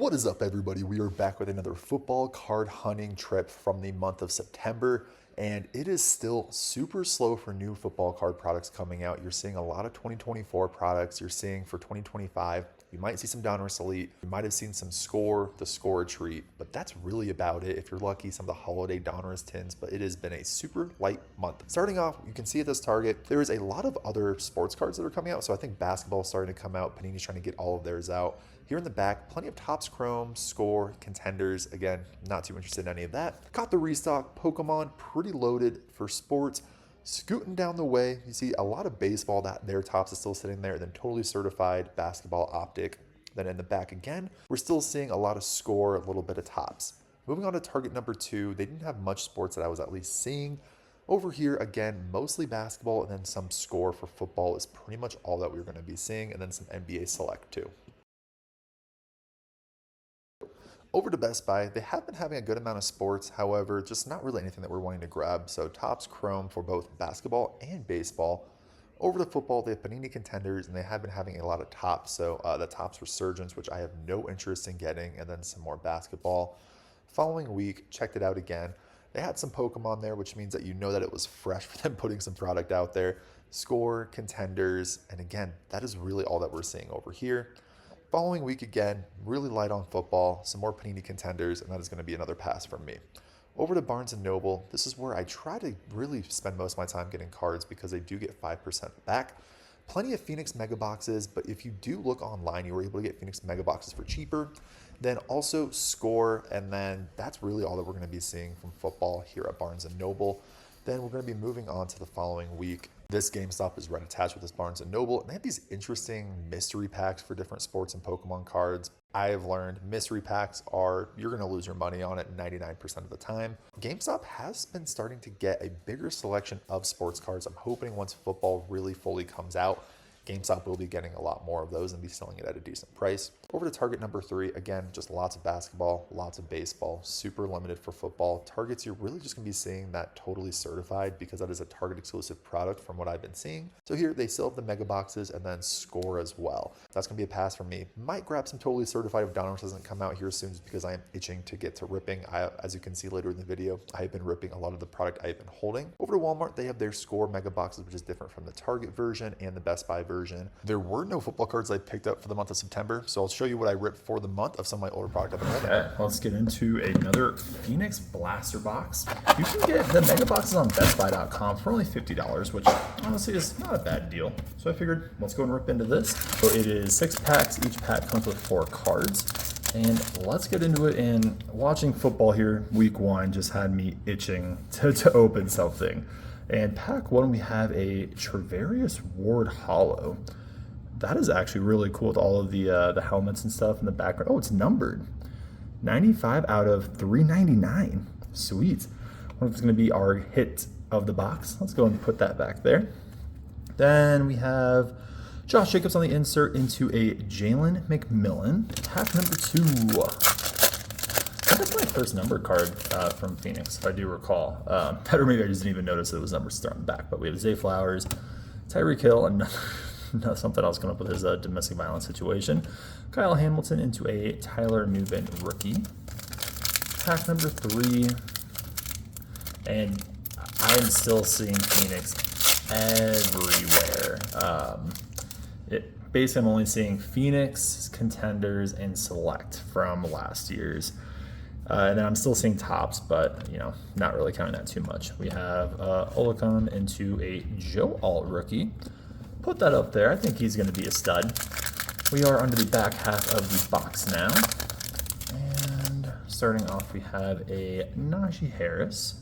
What is up, everybody? We are back with another football card hunting trip from the month of September, and it is still super slow for new football card products coming out. You're seeing a lot of 2024 products. You're seeing for 2025, you might see some Donruss Elite. You might have seen some Score, the Score Treat, but that's really about it. If you're lucky, some of the holiday Donruss tins, but it has been a super light month. Starting off, you can see at this Target, there is a lot of other sports cards that are coming out. So I think basketball is starting to come out. Panini's trying to get all of theirs out. Here in the back, plenty of Topps Chrome, Score, Contenders. Again, not too interested in any of that. Got the restock. Pokemon, pretty loaded for sports. Scooting down the way, you see a lot of baseball. That their Topps is still sitting there. Then totally certified basketball Optic. Then in the back again, we're still seeing a lot of Score, a little bit of Topps. Moving on to Target number 2, they didn't have much sports that I was at least seeing. Over here, again, mostly basketball, and then some Score for football is pretty much all that we're going to be seeing, and then some NBA Select too. Over to Best Buy, they have been having a good amount of sports, however, just not really anything that we're wanting to grab. So Topps Chrome for both basketball and baseball. Over to football, they have Panini Contenders, and they have been having a lot of Topps. So the Topps Resurgence, which I have no interest in getting, and then some more basketball. Following week, checked it out again. They had some Pokemon there, which means that you know that it was fresh for them putting some product out there. Score, Contenders, and again, that is really all that we're seeing over here. Following week again, really light on football, some more Panini Contenders, and that is going to be another pass from me. Over to Barnes & Noble, this is where I try to really spend most of my time getting cards because they do get 5% back. Plenty of Phoenix Mega Boxes, but if you do look online, you were able to get Phoenix Mega Boxes for cheaper. Then also Score, and then that's really all that we're going to be seeing from football here at Barnes & Noble. Then we're going to be moving on to the following week. This GameStop is right attached with this Barnes & Noble, and they have these interesting mystery packs for different sports and Pokemon cards. I have learned mystery packs are, you're going to lose your money on it 99% of the time. GameStop has been starting to get a bigger selection of sports cards. I'm hoping once football really fully comes out, GameStop will be getting a lot more of those and be selling it at a decent price. Over to Target number 3, again, just lots of basketball, lots of baseball, super limited for football. Targets, you're really just gonna be seeing that totally certified because that is a Target exclusive product from what I've been seeing. So here they still have the mega boxes and then Score as well. That's gonna be a pass for me. Might grab some totally certified if Donruss doesn't come out here soon just because I am itching to get to ripping. As you can see later in the video, I have been ripping a lot of the product I have been holding. Over to Walmart, they have their Score mega boxes, which is different from the Target version and the Best Buy version. There were no football cards I picked up for the month of September, so I'll show you what I ripped for the month of some of my older product I've been holding. Okay, let's get into another Phoenix Blaster box. You can get the mega boxes on bestbuy.com for only $50, which honestly is not a bad deal. So I figured, let's go and rip into this. So it is 6 packs. Each pack comes with 4 cards. And let's get into it. And watching football here, week 1, just had me itching to open something. And pack 1, we have a Travarius Ward Hollow. That is actually really cool with all of the helmets and stuff in the background. Oh, it's numbered. 95 out of 399. Sweet. I wonder if it's going to be our hit of the box. Let's go and put that back there. Then we have Josh Jacobs on the insert into a Jalen McMillan. Pack number 2. That's my first numbered card from Phoenix, if I do recall. Or maybe I just didn't even notice it was numbered still on the back. But we have Zay Flowers, Tyreek Hill, and something else coming up with his domestic violence situation. Kyle Hamilton into a Tyler Nubin rookie. Pack number 3. And I am still seeing Phoenix everywhere. Basically, I'm only seeing Phoenix, Contenders, and Select from last year's. And then I'm still seeing Topps, but, not really counting that too much. We have Olakon into a Joe Alt rookie. Put that up there. I think he's going to be a stud. We are under the back half of the box now. And starting off, we have a Najee Harris,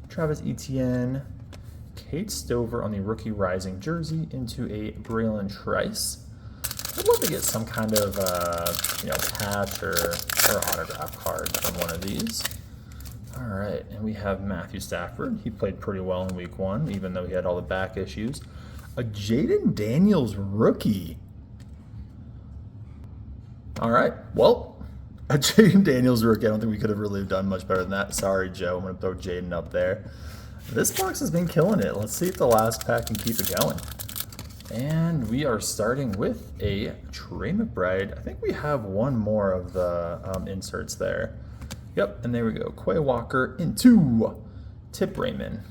Travis Etienne, Kate Stover on the rookie rising jersey into a Braylon Trice. I'd love to get some kind of patch or autograph card from one of these. All right, and we have Matthew Stafford. He played pretty well in week 1, even though he had all the back issues. A Jaden Daniels rookie. All right, well, a Jaden Daniels rookie. I don't think we could have really done much better than that. Sorry, Joe. I'm going to throw Jaden up there. This box has been killing it. Let's see if the last pack can keep it going. And we are starting with a Trey McBride. I think we have one more of the inserts there. Yep, and there we go. Quay Walker into Tip Raymond.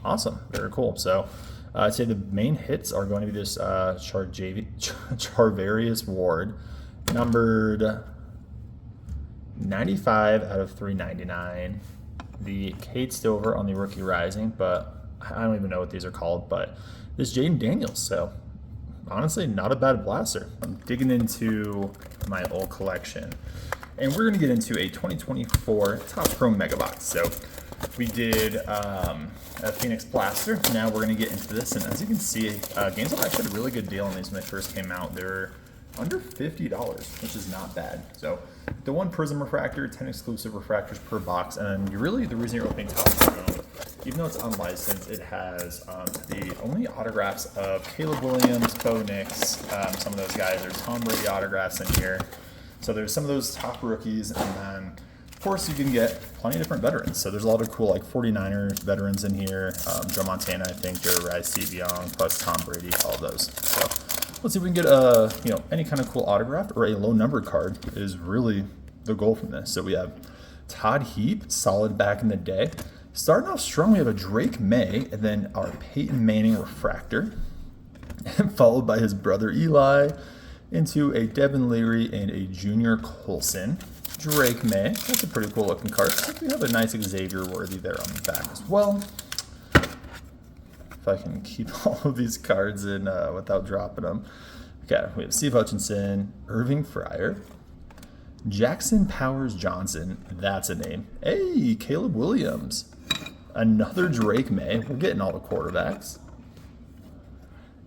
Awesome, very cool. So I'd say the main hits are going to be this Charvarius Ward, numbered 95 out of 399. The Cade Stover on the Rookie Rising, but I don't even know what these are called, but this Jaden Daniels. So honestly, not a bad blaster. I'm digging into my old collection, and we're gonna get into a 2024 Top Chrome Mega Box. So we did a Phoenix Blaster. Now we're gonna get into this, and as you can see, GameStop actually had a really good deal on these when they first came out. They're under $50, which is not bad. So the one Prism refractor, 10 exclusive refractors per box, and you really, the reason you're opening Top Chrome, even though it's unlicensed, it has the only autographs of Caleb Williams, Bo Nix, some of those guys. There's Tom Brady autographs in here. So there's some of those top rookies, and then of course you can get plenty of different veterans. So there's a lot of cool like 49ers veterans in here. Joe Montana, I think, Jerry Rice, Steve Young, plus Tom Brady, all of those. So let's see if we can get any kind of cool autograph or a low numbered card is really the goal from this. So we have Todd Heap, solid back in the day. Starting off strong, we have a Drake May, and then our Peyton Manning refractor, and followed by his brother Eli, into a Devin Leary and a Junior Colson. Drake May, that's a pretty cool looking card. So we have a nice Xavier Worthy there on the back as well. If I can keep all of these cards in without dropping them. Okay, we have Steve Hutchinson, Irving Fryer, Jackson Powers Johnson, that's a name. Hey, Caleb Williams. Another Drake May. We're getting all the quarterbacks.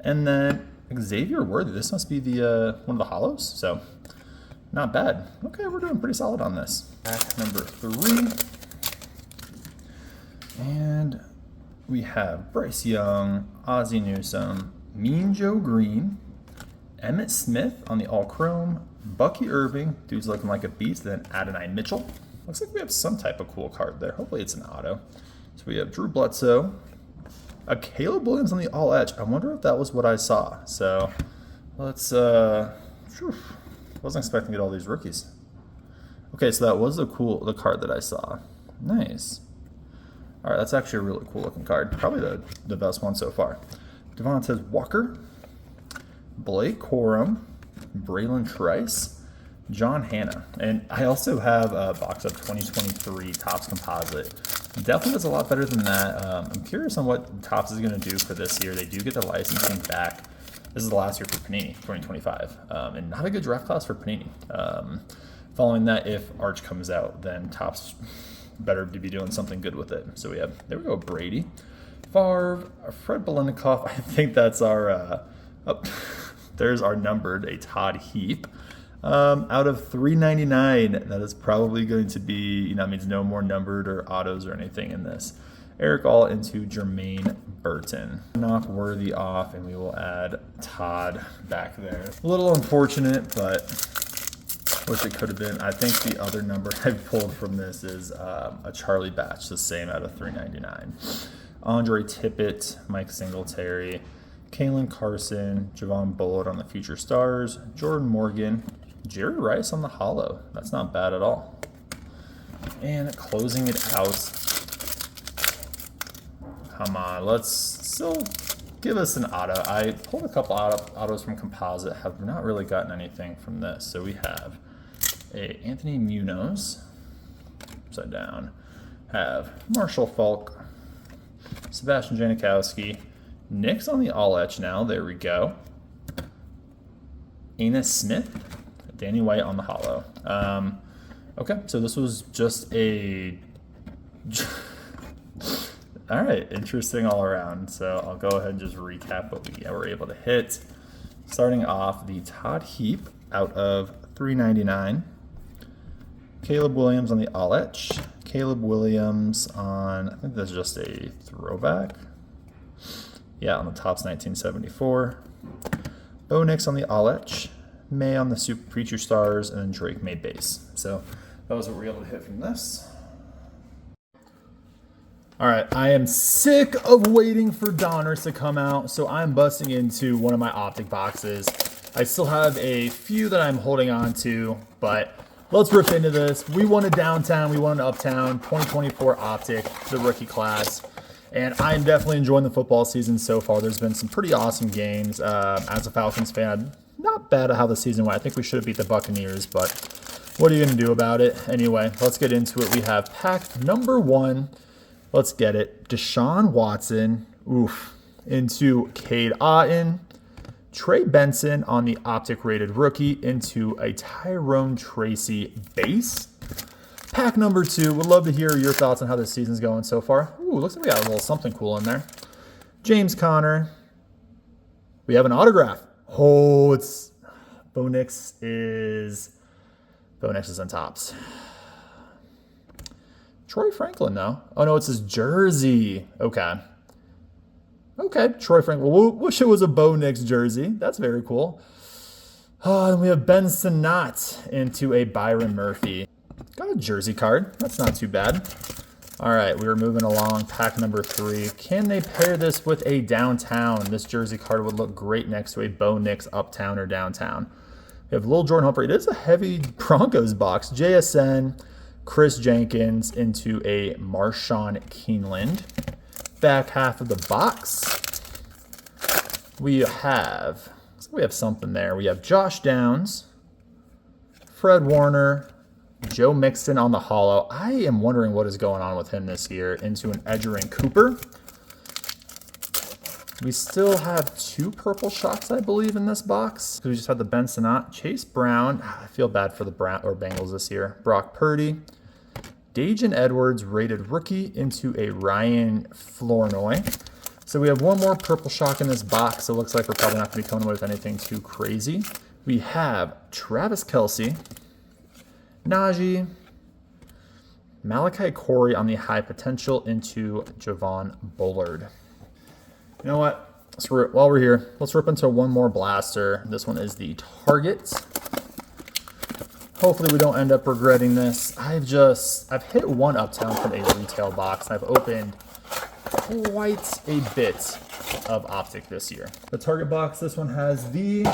And then Xavier Worthy. This must be the one of the hollows. So not bad. Okay, we're doing pretty solid on this. Pack number 3. And we have Bryce Young, Ozzie Newsome, Mean Joe Green, Emmitt Smith on the all chrome, Bucky Irving, dude's looking like a beast, then Adonai Mitchell. Looks like we have some type of cool card there. Hopefully it's an auto. So we have Drew Bledsoe, a Caleb Williams on the all edge. I wonder if that was what I saw. So let's, wasn't expecting to get all these rookies. Okay, so that was the card that I saw. Nice. All right, that's actually a really cool looking card. Probably the best one so far. Devontae Walker, Blake Corum, Braylon Trice, John Hanna. And I also have a box of 2023 Topps Composite. Definitely does a lot better than that. I'm curious on what Topps is going to do for this year. They do get the licensing back. This is the last year for Panini, 2025. And not a good draft class for Panini. Following that, if Arch comes out, then Topps better to be doing something good with it. So we have, there we go, Brady, Favre, Fred Biletnikoff. I think that's our, there's our numbered, a Todd Heap. Out of 399, that is probably going to be, that means no more numbered or autos or anything in this. Eric All into Jermaine Burton. Knock Worthy off, and we will add Todd back there. A little unfortunate, but wish it could have been. I think the other number I pulled from this is a Charlie Batch, the same out of 399. Andre Tippett, Mike Singletary, Kalen Carson, Javon Bullard on the Future Stars, Jordan Morgan, Jerry Rice on the hollow. That's not bad at all. And closing it out. Come on, let's still give us an auto. I pulled a couple autos from Composite, have not really gotten anything from this. So we have a Anthony Munoz, upside down, have Marshall Falk, Sebastian Janikowski, Nick's on the all etch now, there we go. Enos Smith, Danny White on the hollow. Okay, so this was just a all right, interesting all around. So I'll go ahead and just recap what we were able to hit. Starting off, the Todd Heap out of 399. Caleb Williams on the all etch. Caleb Williams on, I think that's just a throwback. Yeah, on the Topps 1974. Bo Nix on the all etch. May on the Super Preacher Stars, and then Drake May base. So that was what we were able to hit from this. All right, I am sick of waiting for Donners to come out, so I'm busting into one of my Optic boxes. I still have a few that I'm holding on to, but let's rip into this. We won a downtown, we won an uptown, 2024 Optic, the rookie class. And I'm definitely enjoying the football season so far. There's been some pretty awesome games. As a Falcons fan, I'm not bad at how the season went. I think we should have beat the Buccaneers, but what are you going to do about it? Anyway, let's get into it. We have pack number 1. Let's get it. Deshaun Watson, into Cade Otton. Trey Benson on the Optic rated rookie into a Tyrone Tracy base. Pack number 2. Would love to hear your thoughts on how this season's going so far. Looks like we got a little something cool in there. James Conner. We have an autograph. It's Bo Nix is on tops. Troy Franklin, though. Oh, no, it's his jersey. Okay, Troy Franklin. Well, wish it was a Bo Nix jersey. That's very cool. And we have Ben Sinnott into a Byron Murphy. Got a jersey card. That's not too bad. All right, we are moving along. Pack number 3. Can they pair this with a downtown? This jersey card would look great next to a Bo Nix uptown or downtown. We have Lil Jordan Humphrey. It is a heavy Broncos box. JSN. Chris Jenkins into a Marshawn Keeneland. Back half of the box, we have something there. We have Josh Downs, Fred Warner, Joe Mixon on the hollow. I am wondering what is going on with him this year. Into an Edgerrin Cooper. We still have 2 purple shots, I believe, in this box. We just had the Ben Sinnott, Chase Brown. I feel bad for the Bengals this year. Brock Purdy. Dajan Edwards rated rookie into a Ryan Flournoy. So we have 1 more purple shock in this box. It looks like we're probably not going to be coming away with anything too crazy. We have Travis Kelce, Najee, Malachi Corey on the high potential into Javon Bullard. You know what? While we're here, let's rip into 1 more blaster. This one is the Target. Hopefully we don't end up regretting this. I've hit 1 uptown from a retail box. I've opened quite a bit of Optic this year. The Target box, this one has the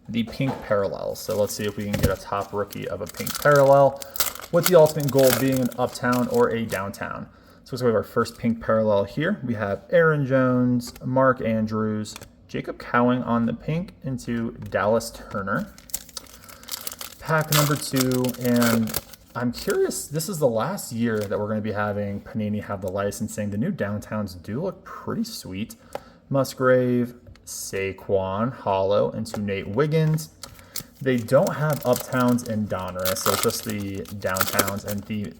pink parallel. So let's see if we can get a top rookie of a pink parallel, with the ultimate goal being an uptown or a downtown. So we have our first pink parallel here. We have Aaron Jones, Mark Andrews, Jacob Cowing on the pink into Dallas Turner. Pack number 2, and I'm curious, this is the last year that we're going to be having Panini have the licensing. The new downtowns do look pretty sweet. Musgrave, Saquon, hollow into Nate Wiggins. They don't have uptowns and Donruss, so it's just the downtowns, and the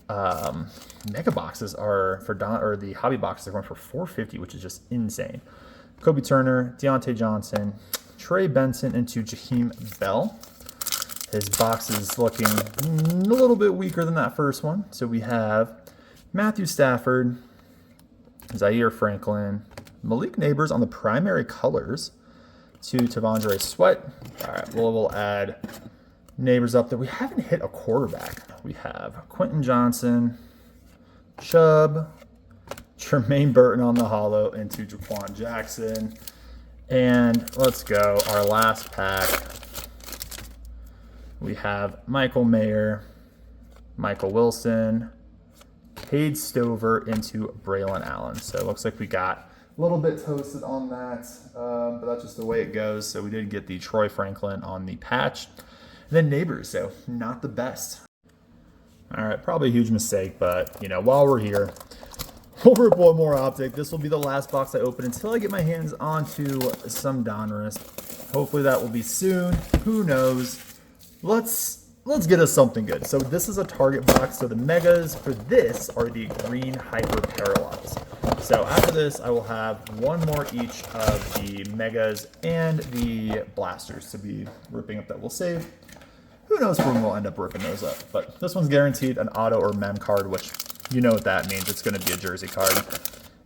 mega boxes are for the hobby boxes are going for $450, which is just insane. Kobe Turner, Deontay Johnson, Trey Benson into Jaheim Bell. His box is looking a little bit weaker than that first one. So we have Matthew Stafford, Zaire Franklin, Malik Neighbors on the primary colors to Tavondre Sweat. All right, we'll add Neighbors up there. We haven't hit a quarterback. We have Quentin Johnson, Chubb, Jermaine Burton on the hollow into Jaquan Jackson. And let's go. Our last pack. We have Michael Mayer, Michael Wilson, Cade Stover into Braylon Allen. So it looks like we got a little bit toasted on that, but that's just the way it goes. So we did get the Troy Franklin on the patch. And then Neighbors, so not the best. All right, probably a huge mistake, but while we're here, we'll rip 1 more Optic. This will be the last box I open until I get my hands onto some Donruss. Hopefully that will be soon. Who knows? Let's get us something good. So this is a Target box. So the megas for this are the green hyper parallels. So after this, I will have 1 more each of the megas and the blasters to be ripping up that we'll save. Who knows when we'll end up ripping those up. But this one's guaranteed an auto or mem card, which you know what that means. It's going to be a jersey card.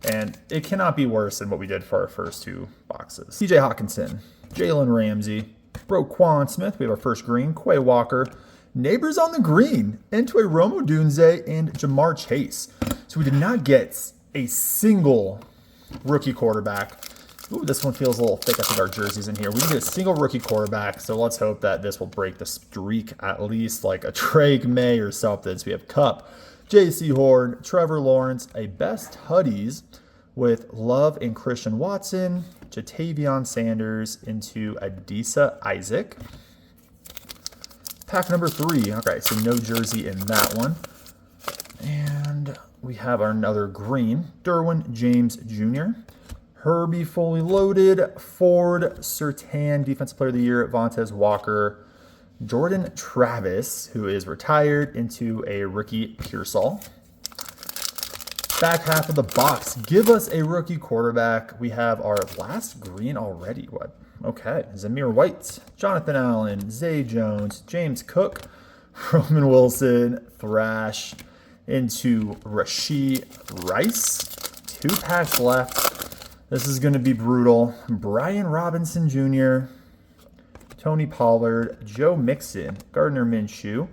And it cannot be worse than what we did for our first 2 boxes. TJ Hawkinson, Jalen Ramsey, Roquan Smith. We have our first green. Quay Walker. Neighbors on the green into a Romo Dunze and Jamar Chase. So we did not get a single rookie quarterback. Ooh, this one feels a little thick. I think our jersey's in here. We can get a single rookie quarterback, so let's hope that this will break the streak at least, like a Drake May or something. So we have Cup, J.C. Horn, Trevor Lawrence, a best Huddies with Love and Christian Watson, Jatavion Sanders into Adisa Isaac. Pack number 3. Okay, so no jersey in that one. And we have another green, Derwin James Jr., Herbie fully loaded, Ford Surtain, Defensive Player of the Year, Vontaze Walker, Jordan Travis, who is retired, into a rookie Pearsall. Back half of the box, give us a rookie quarterback. We have our last green already. What? Okay, Zamir White, Jonathan Allen, Zay Jones, James Cook, Roman Wilson, Thrash, into Rashee Rice. 2 packs left. This is going to be brutal. Brian Robinson Jr., Tony Pollard, Joe Mixon, Gardner Minshew,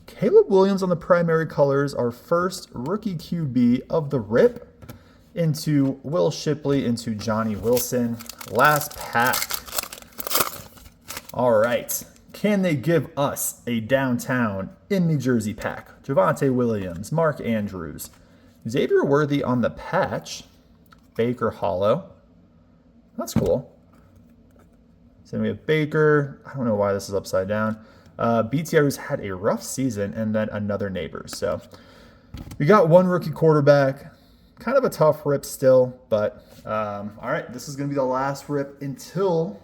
Caleb Williams on the primary colors, our first rookie QB of the RIP, into Will Shipley, into Johnny Wilson. Last pack. All right. Can they give us a downtown in New Jersey pack? Javonte Williams, Mark Andrews, Xavier Worthy on the patch, Baker Hollow. That's cool. So we have Baker. I don't know why this is upside down. BTR, who's had a rough season, and then another Neighbors. So we got one rookie quarterback. Kind of a tough rip still, but all right, this is going to be the last rip until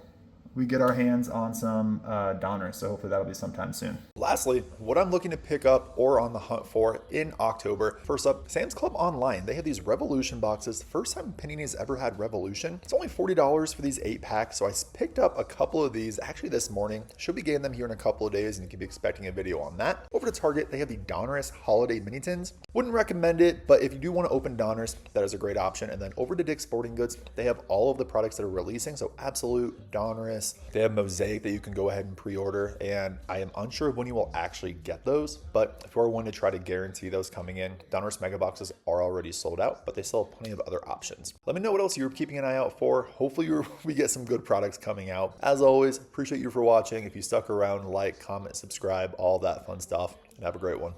we get our hands on some Donruss. So hopefully that'll be sometime soon. Lastly, what I'm looking to pick up or on the hunt for in October. First up, Sam's Club Online. They have these Revolution boxes. First time Panini's ever had Revolution. It's only $40 for these 8 packs. So I picked up a couple of these actually this morning. Should be getting them here in a couple of days and you can be expecting a video on that. Over to Target, they have the Donruss Holiday Mini Tins. Wouldn't recommend it, but if you do want to open Donruss, that is a great option. And then over to Dick's Sporting Goods, they have all of the products that are releasing. So Absolute, Donruss. They have Mosaic that you can go ahead and pre-order, and I am unsure of when you will actually get those, but if you are one to try to guarantee those coming in, Donruss Mega Boxes are already sold out, but they still have plenty of other options. Let me know what else you're keeping an eye out for. Hopefully we get some good products coming out. As always, appreciate you for watching. If you stuck around, like, comment, subscribe, all that fun stuff, and have a great one.